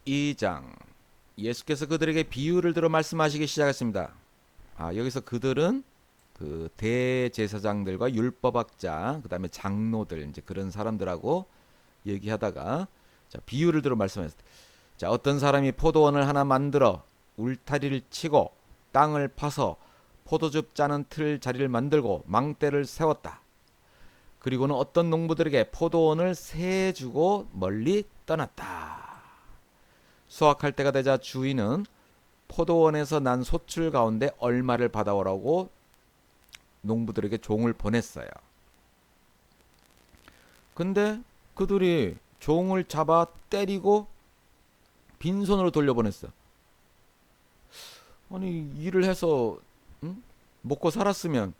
12장 예수께서 그들에게 비유를 들어 말씀하시기 시작했습니다. 여기서 그들은 그 대제사장들과 율법학자, 그다음에 장로들 이제 그런 사람들하고 얘기하다가 자, 비유를 들어 말씀하셨다. 자, 어떤 사람이 포도원을 하나 만들어 울타리를 치고 땅을 파서 포도즙 짜는 틀 자리를 만들고 망대를 세웠다. 그리고는 어떤 농부들에게 포도원을 세 주고 멀리 떠났다. 수확할 때가 되자 주인은 포도원에서 난 소출 가운데 얼마를 받아오라고 농부들에게 종을 보냈어요. 근데 그들이 종을 잡아 때리고 빈손으로 돌려보냈어. 아니 일을 해서 응? 먹고 살았으면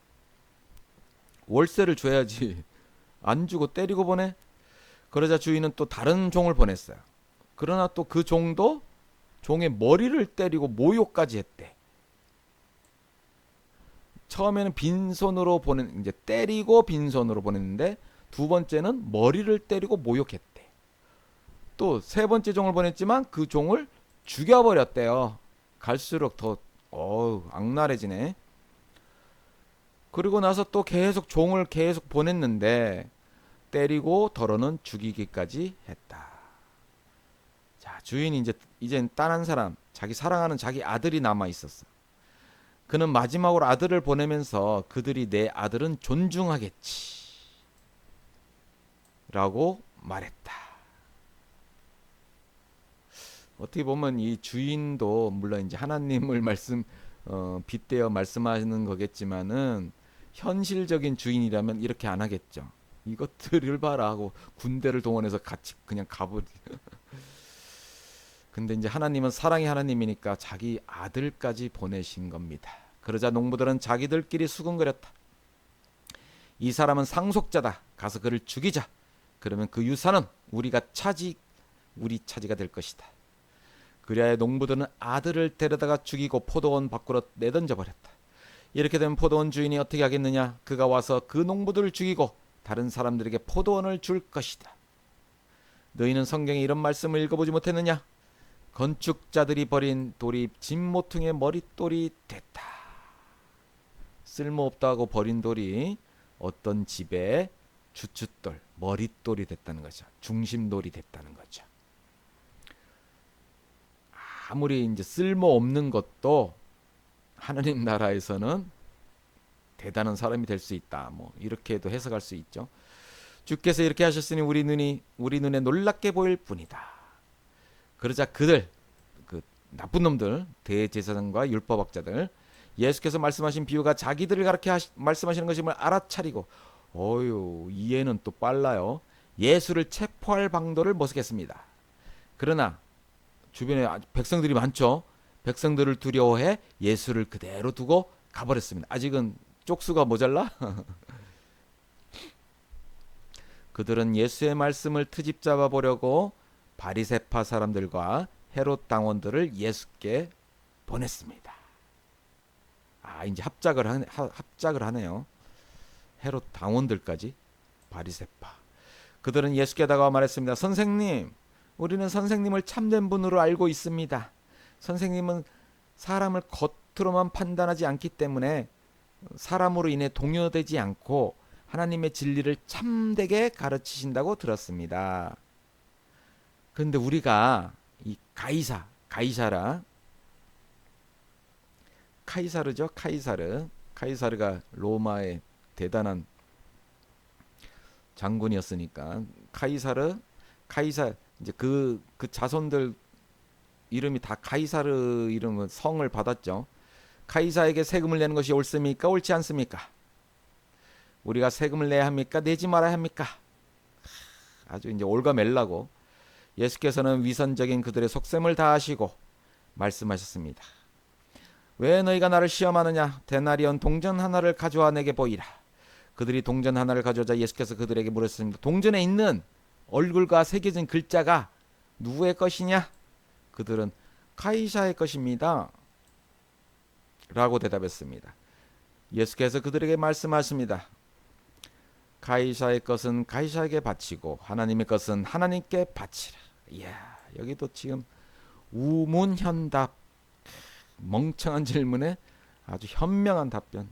월세를 줘야지. 안 주고 때리고 보내? 그러자 주인은 또 다른 종을 보냈어요. 그러나 또 그 종도 종의 머리를 때리고 모욕까지 했대. 처음에는 빈손으로 이제 때리고 빈손으로 보냈는데 두 번째는 머리를 때리고 모욕했대. 또 세 번째 종을 보냈지만 그 종을 죽여버렸대요. 갈수록 더 악랄해지네. 그리고 나서 또 계속 종을 계속 보냈는데 때리고 더러는 죽이기까지 했다. 자, 주인이 이젠 딴 한 사람, 자기 사랑하는 자기 아들이 남아 있었어. 그는 마지막으로 아들을 보내면서 그들이 내 아들은 존중하겠지 라고 말했다. 어떻게 보면 이 주인도 물론 이제 하나님을 빗대어 말씀하시는 거겠지만은 현실적인 주인이라면 이렇게 안 하겠죠. 이것들을 봐라 하고 군대를 동원해서 같이 그냥 가버리. 근데 이제 하나님은 사랑의 하나님이니까 자기 아들까지 보내신 겁니다. 그러자 농부들은 자기들끼리 수군거렸다. 이 사람은 상속자다. 가서 그를 죽이자. 그러면 그 유산은 우리 차지가 될 것이다. 그리하여 농부들은 아들을 데려다가 죽이고 포도원 밖으로 내던져 버렸다. 이렇게 되면 포도원 주인이 어떻게 하겠느냐? 그가 와서 그 농부들을 죽이고 다른 사람들에게 포도원을 줄 것이다. 너희는 성경에 이런 말씀을 읽어보지 못했느냐? 건축자들이 버린 돌이 진모퉁이의 머릿돌이 됐다. 쓸모없다고 버린 돌이 어떤 집의 주춧돌, 머릿돌이 됐다는 거죠. 중심돌이 됐다는 거죠. 아무리 이제 쓸모없는 것도 하나님 나라에서는 대단한 사람이 될 수 있다. 뭐 이렇게도 해석할 수 있죠. 주께서 이렇게 하셨으니 우리 눈에 놀랍게 보일 뿐이다. 그러자 그 나쁜 놈들, 대제사장과 율법학자들, 예수께서 말씀하신 비유가 자기들을 가르쳐 말씀하시는 것임을 알아차리고, 이해는 또 빨라요. 예수를 체포할 방도를 모색했습니다. 그러나 주변에 백성들이 많죠. 백성들을 두려워해 예수를 그대로 두고 가버렸습니다. 아직은 쪽수가 모자라? 그들은 예수의 말씀을 트집 잡아보려고 바리새파 사람들과 헤롯 당원들을 예수께 보냈습니다. 이제 합작을 하네요. 헤롯 당원들까지 바리새파. 그들은 예수께 다가와 말했습니다. 선생님, 우리는 선생님을 참된 분으로 알고 있습니다. 선생님은 사람을 겉으로만 판단하지 않기 때문에 사람으로 인해 동요되지 않고 하나님의 진리를 참되게 가르치신다고 들었습니다. 그런데 우리가 이 카이사르죠. 카이사르가 로마의 대단한 장군이었으니까 카이사 이제 그 자손들 이름이 다 카이사르 이름을 성을 받았죠. 카이사에게 세금을 내는 것이 옳습니까? 옳지 않습니까? 우리가 세금을 내야 합니까? 내지 말아야 합니까? 아주 이제 올가멜라고 예수께서는 위선적인 그들의 속셈을 다 아시고 말씀하셨습니다. 왜 너희가 나를 시험하느냐? 데나리온 동전 하나를 가져와 내게 보이라. 그들이 동전 하나를 가져오자 예수께서 그들에게 물으셨습니다. 동전에 있는 얼굴과 새겨진 글자가 누구의 것이냐? 그들은 카이사의 것입니다. 라고 대답했습니다. 예수께서 그들에게 말씀하십니다. 카이사의 것은 카이사에게 바치고 하나님의 것은 하나님께 바치라. 이야, 여기도 지금 우문현답. 멍청한 질문에 아주 현명한 답변.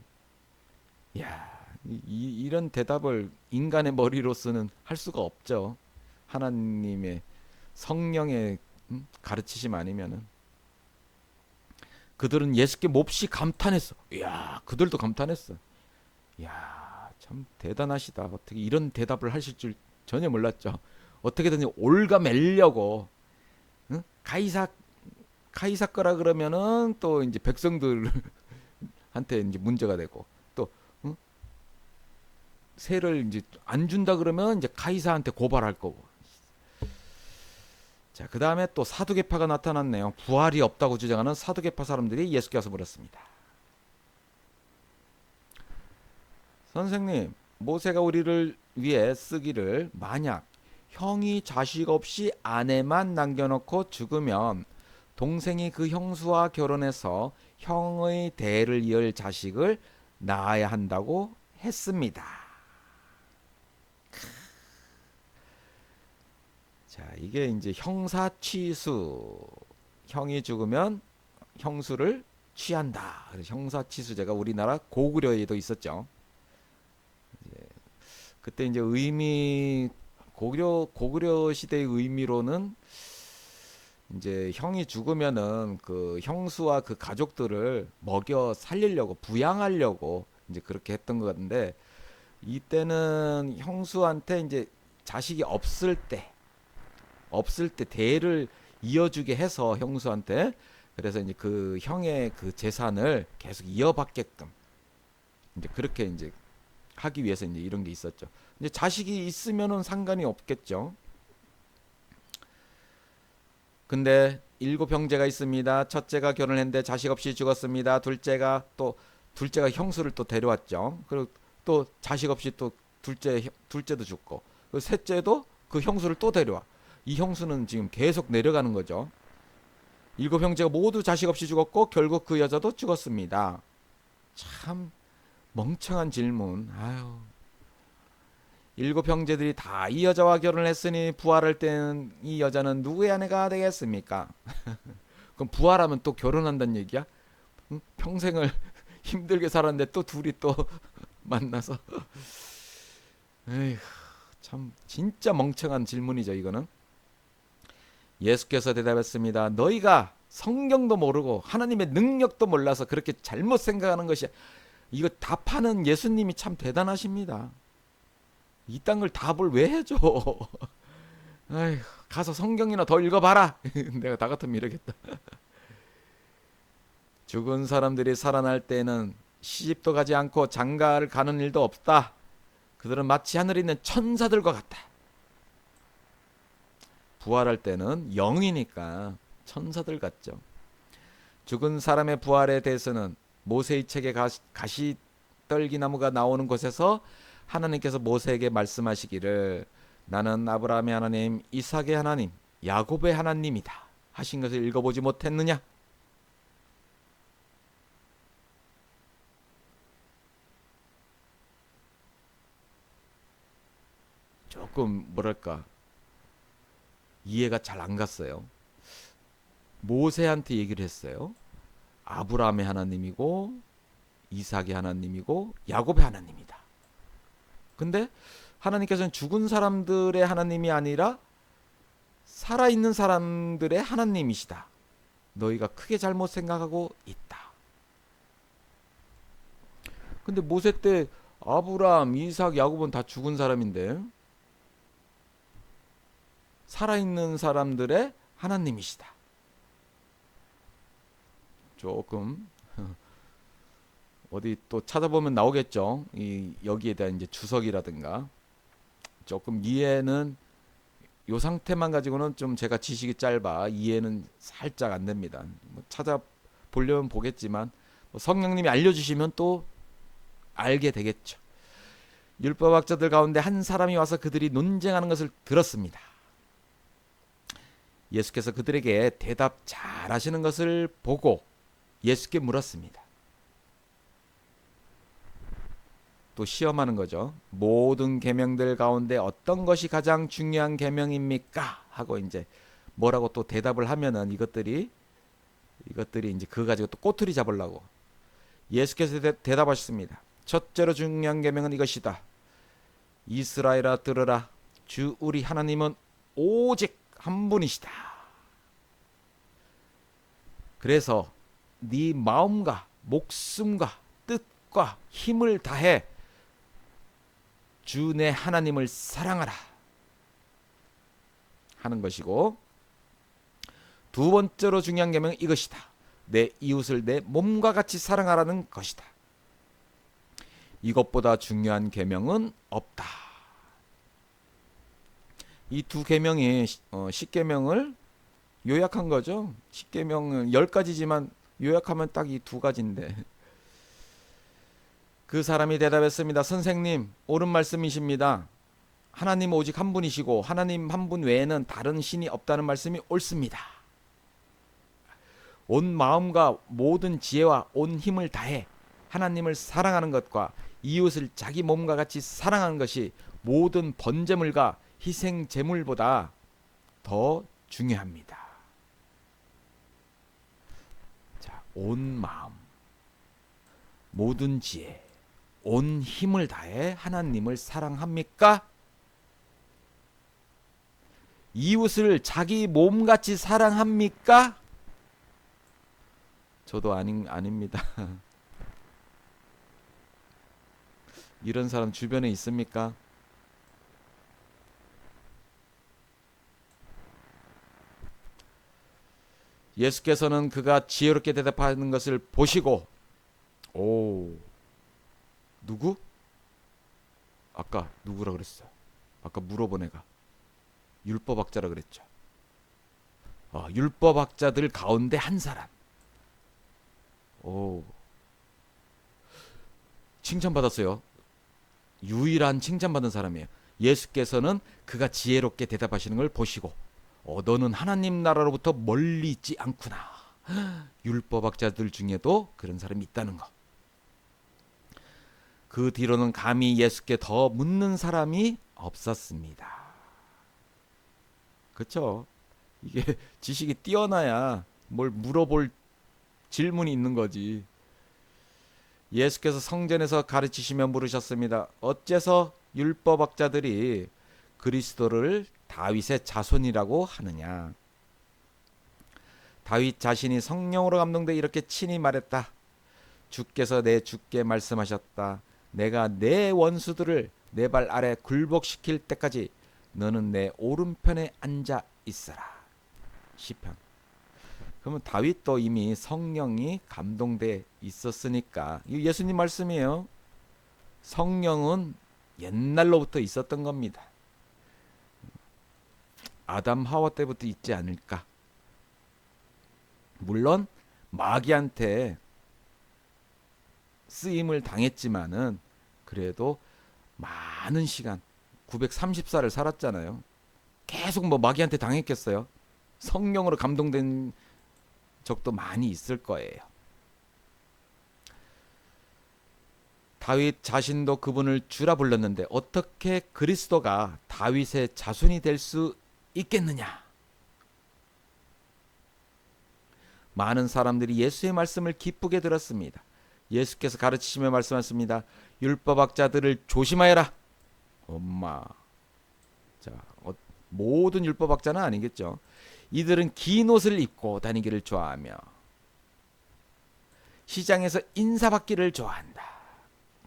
야, 이런 대답을 인간의 머리로서는 할 수가 없죠. 하나님의 성령의 가르치심 아니면은. 그들은 예수께 몹시 감탄했어. 이야, 그들도 감탄했어. 이야, 참 대단하시다. 어떻게 이런 대답을 하실 줄 전혀 몰랐죠. 어떻게든 올가매려고, 응? 카이사 거라 그러면은 또 이제 백성들한테 이제 문제가 되고, 또 응? 세를 이제 안 준다 그러면 이제 카이사한테 고발할 거고. 자, 그 다음에 또 사두개파가 나타났네요. 부활이 없다고 주장하는 사두개파 사람들이 예수께 와서 물었습니다. 선생님, 모세가 우리를 위해 쓰기를 만약 형이 자식 없이 아내만 남겨놓고 죽으면 동생이 그 형수와 결혼해서 형의 대를 이을 자식을 낳아야 한다고 했습니다. 자, 이게 이제 형사취수. 형이 죽으면 형수를 취한다. 그래서 형사취수제가 우리나라 고구려에도 있었죠. 그때 이제 의미 고구려 시대의 의미로는 이제 형이 죽으면은 그 형수와 그 가족들을 먹여 살리려고 부양하려고 이제 그렇게 했던 것 같은데, 이때는 형수한테 이제 자식이 없을 때 대를 이어주게 해서 형수한테, 그래서 이제 그 형의 그 재산을 계속 이어받게끔 이제 그렇게 이제 하기 위해서 이제 이런 게 있었죠. 이제 자식이 있으면은 상관이 없겠죠. 근데 7형제가 있습니다. 첫째가 결혼했는데 자식 없이 죽었습니다. 둘째가 형수를 또 데려왔죠. 그리고 또 자식 없이 또 둘째도 죽고, 그리고 셋째도 그 형수를 또 데려와. 이 형수는 지금 계속 내려가는 거죠. 7형제가 모두 자식 없이 죽었고 결국 그 여자도 죽었습니다. 참 멍청한 질문. 아유. 7형제들이 다 이 여자와 결혼을 했으니 부활할 때는 이 여자는 누구의 아내가 되겠습니까? 그럼 부활하면 또 결혼한다는 얘기야? 응? 평생을 힘들게 살았는데 또 둘이 또 만나서. 에휴, 참 진짜 멍청한 질문이죠, 이거는. 예수께서 대답했습니다. 너희가 성경도 모르고 하나님의 능력도 몰라서 그렇게 잘못 생각하는 것이야. 이거 답하는 예수님이 참 대단하십니다. 이딴 걸 답을 왜 해줘? 아휴, 가서 성경이나 더 읽어봐라. 내가 다 같으면 이러겠다. 죽은 사람들이 살아날 때는 시집도 가지 않고 장가를 가는 일도 없다. 그들은 마치 하늘에 있는 천사들과 같다. 부활할 때는 영이니까 천사들 같죠. 죽은 사람의 부활에 대해서는 모세의 책에 가시떨기나무가 나오는 곳에서 하나님께서 모세에게 말씀하시기를 나는 아브라함의 하나님, 이삭의 하나님, 야곱의 하나님이다 하신 것을 읽어보지 못했느냐? 조금 뭐랄까 이해가 잘 안 갔어요. 모세한테 얘기를 했어요. 아브라함의 하나님이고 이삭의 하나님이고 야곱의 하나님이다. 근데 하나님께서는 죽은 사람들의 하나님이 아니라 살아있는 사람들의 하나님이시다. 너희가 크게 잘못 생각하고 있다. 근데 모세 때 아브라함, 이삭, 야곱은 다 죽은 사람인데 살아있는 사람들의 하나님이시다. 조금 어디 또 찾아보면 나오겠죠. 여기에 대한 이제 주석이라든가. 조금 이해는 요 상태만 가지고는 좀 제가 지식이 짧아 이해는 살짝 안 됩니다. 뭐 찾아보려면 보겠지만 뭐 성령님이 알려주시면 또 알게 되겠죠. 율법학자들 가운데 한 사람이 와서 그들이 논쟁하는 것을 들었습니다. 예수께서 그들에게 대답 잘 하시는 것을 보고 예수께 물었습니다. 또 시험하는 거죠. 모든 계명들 가운데 어떤 것이 가장 중요한 계명입니까? 하고 이제 뭐라고 또 대답을 하면은 이것들이 이제 그거 가지고 또 꼬투리 잡으려고. 예수께서 대답하셨습니다. 첫째로 중요한 계명은 이것이다. 이스라엘아 들으라. 주 우리 하나님은 오직 한 분이시다. 그래서 네 마음과 목숨과 뜻과 힘을 다해 주 내 하나님을 사랑하라 하는 것이고, 두 번째로 중요한 계명은 이것이다. 내 이웃을 내 몸과 같이 사랑하라는 것이다. 이것보다 중요한 계명은 없다. 이 두 계명이 10계명을 요약한 거죠. 10계명은 10가지지만 요약하면 딱 이 두 가지인데. 그 사람이 대답했습니다. 선생님, 옳은 말씀이십니다. 하나님 오직 한 분이시고 하나님 한 분 외에는 다른 신이 없다는 말씀이 옳습니다. 온 마음과 모든 지혜와 온 힘을 다해 하나님을 사랑하는 것과 이웃을 자기 몸과 같이 사랑하는 것이 모든 번제물과 희생 제물보다 더 중요합니다. 자, 온 마음, 모든 지혜, 온 힘을 다해 하나님을 사랑합니까? 이웃을 자기 몸같이 사랑합니까? 저도 아닙니다. 이런 사람 주변에 있습니까? 예수께서는 그가 지혜롭게 대답하는 것을 보시고, 오, 누구? 아까 누구라 그랬어? 아까 물어본 애가 율법학자라 그랬죠. 율법학자들 가운데 한 사람. 오, 칭찬받았어요. 유일한 칭찬받은 사람이에요. 예수께서는 그가 지혜롭게 대답하시는 걸 보시고, 너는 하나님 나라로부터 멀리 있지 않구나. 율법학자들 중에도 그런 사람이 있다는 거. 그 뒤로는 감히 예수께 더 묻는 사람이 없었습니다. 그렇죠? 이게 지식이 뛰어나야 뭘 물어볼 질문이 있는 거지. 예수께서 성전에서 가르치시며 물으셨습니다. 어째서 율법학자들이 그리스도를 다윗의 자손이라고 하느냐? 다윗 자신이 성령으로 감동돼 이렇게 친히 말했다. 주께서 내 주께 말씀하셨다. 내가 내 원수들을 내 발 아래 굴복시킬 때까지 너는 내 오른편에 앉아 있어라. 시편. 그러면 다윗도 이미 성령이 감동돼 있었으니까, 이 예수님 말씀이에요. 성령은 옛날로부터 있었던 겁니다. 아담 하와 때부터 있지 않을까. 물론 마귀한테 쓰임을 당했지만은 그래도 많은 시간 930살을 살았잖아요. 계속 뭐 마귀한테 당했겠어요? 성령으로 감동된 적도 많이 있을 거예요. 다윗 자신도 그분을 주라 불렀는데 어떻게 그리스도가 다윗의 자손이 될 수 있겠느냐? 많은 사람들이 예수의 말씀을 기쁘게 들었습니다. 예수께서 가르치시며 말씀하셨습니다. 율법학자들을 조심하여라. 엄마. 자, 모든 율법학자는 아니겠죠. 이들은 긴 옷을 입고 다니기를 좋아하며 시장에서 인사받기를 좋아한다.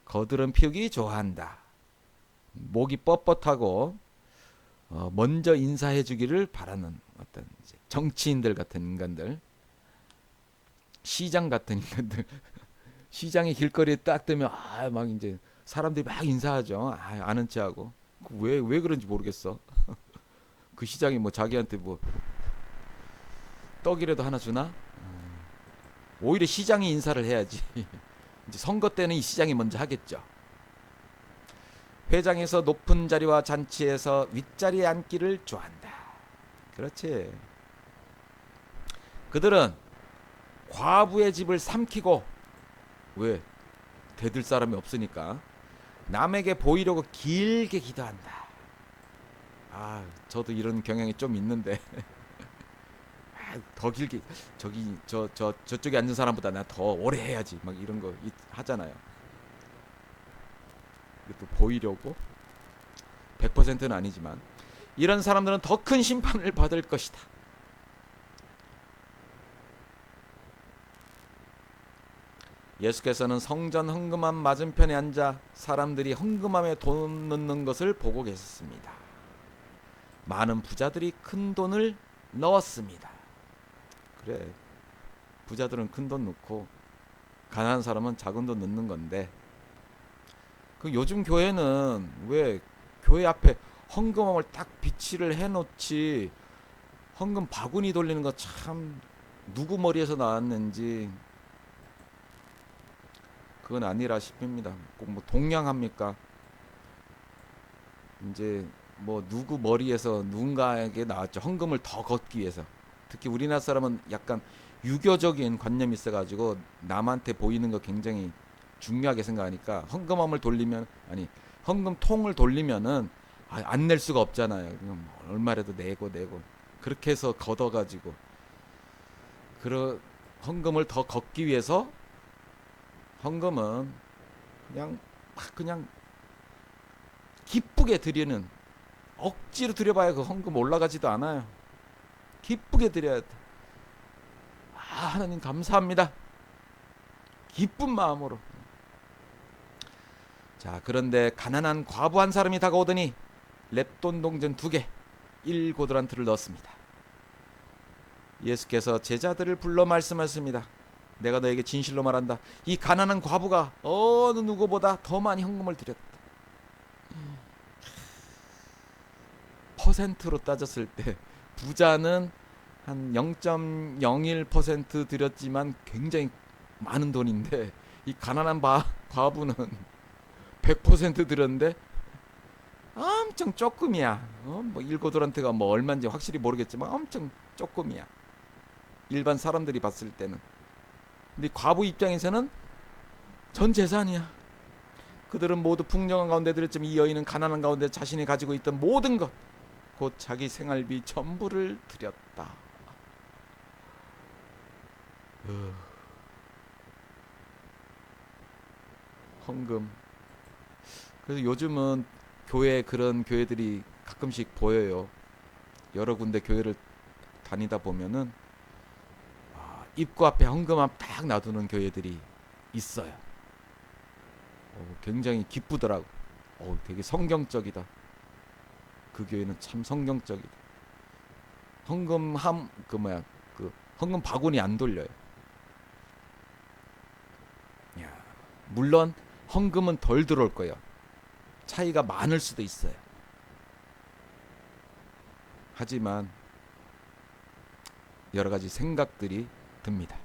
거드름 피우기 좋아한다. 목이 뻣뻣하고 먼저 인사해 주기를 바라는 어떤 정치인들 같은 인간들, 시장 같은 인간들. 시장의 길거리에 딱 되면 막 이제 사람들이 막 인사하죠. 아는 체하고. 왜 그런지 모르겠어. 그 시장이 뭐 자기한테 뭐 떡이라도 하나 주나? 오히려 시장이 인사를 해야지. 이제 선거 때는 이 시장이 먼저 하겠죠. 회장에서 높은 자리와 잔치에서 윗자리에 앉기를 좋아한다. 그렇지. 그들은 과부의 집을 삼키고, 왜? 대들 사람이 없으니까 남에게 보이려고 길게 기도한다. 저도 이런 경향이 좀 있는데 더 길게 저기 저쪽에 앉은 사람보다 나 더 오래 해야지 막 이런 거 하잖아요. 이것도 보이려고 100%는 아니지만 이런 사람들은 더 큰 심판을 받을 것이다. 예수께서는 성전 헌금함 맞은편에 앉아 사람들이 헌금함에 돈 넣는 것을 보고 계셨습니다. 많은 부자들이 큰 돈을 넣었습니다. 그래, 부자들은 큰 돈 넣고 가난한 사람은 작은 돈 넣는 건데, 그 요즘 교회는 왜 교회 앞에 헌금함을 딱 비치를 해놓지, 헌금 바구니 돌리는 거 참 누구 머리에서 나왔는지 그건 아니라 싶습니다. 꼭 뭐 동양합니까? 이제 뭐 누구 머리에서 누군가에게 나왔죠. 헌금을 더 걷기 위해서. 특히 우리나라 사람은 약간 유교적인 관념이 있어가지고 남한테 보이는 거 굉장히 중요하게 생각하니까 헌금함을 돌리면, 아니 헌금통을 돌리면은 안 낼 수가 없잖아요. 그럼 얼마라도 내고 그렇게 해서 걷어가지고 헌금을 더 걷기 위해서 헌금은 그냥 기쁘게 드리는, 억지로 드려봐야 그 헌금 올라가지도 않아요. 기쁘게 드려야 돼. 하나님 감사합니다. 기쁜 마음으로. 자, 그런데 가난한 과부 한 사람이 다가오더니 렙돈 동전 2개 1고드란트를 넣었습니다. 예수께서 제자들을 불러 말씀하십니다. 내가 너에게 진실로 말한다. 이 가난한 과부가 어느 누구보다 더 많이 헌금을 드렸다. 퍼센트로 따졌을 때 부자는 한 0.01% 드렸지만 굉장히 많은 돈인데, 이 가난한 과부는 100% 드렸는데 엄청 조금이야. 뭐 1고드란트가 뭐 얼마인지 확실히 모르겠지만 엄청 조금이야, 일반 사람들이 봤을 때는. 근데 과부 입장에서는 전 재산이야. 그들은 모두 풍성한 가운데 드렸지만 이 여인은 가난한 가운데 자신이 가지고 있던 모든 것, 곧 자기 생활비 전부를 드렸다. 헌금. 그래서 요즘은 그런 교회들이 가끔씩 보여요. 여러 군데 교회를 다니다 보면은 입구 앞에 헌금함 딱 놔두는 교회들이 있어요. 굉장히 기쁘더라고. 되게 성경적이다. 그 교회는 참 성경적이다. 헌금함 헌금 바구니 안 돌려요. 물론 헌금은 덜 들어올 거예요. 차이가 많을 수도 있어요. 하지만 여러 가지 생각들이 듭니다.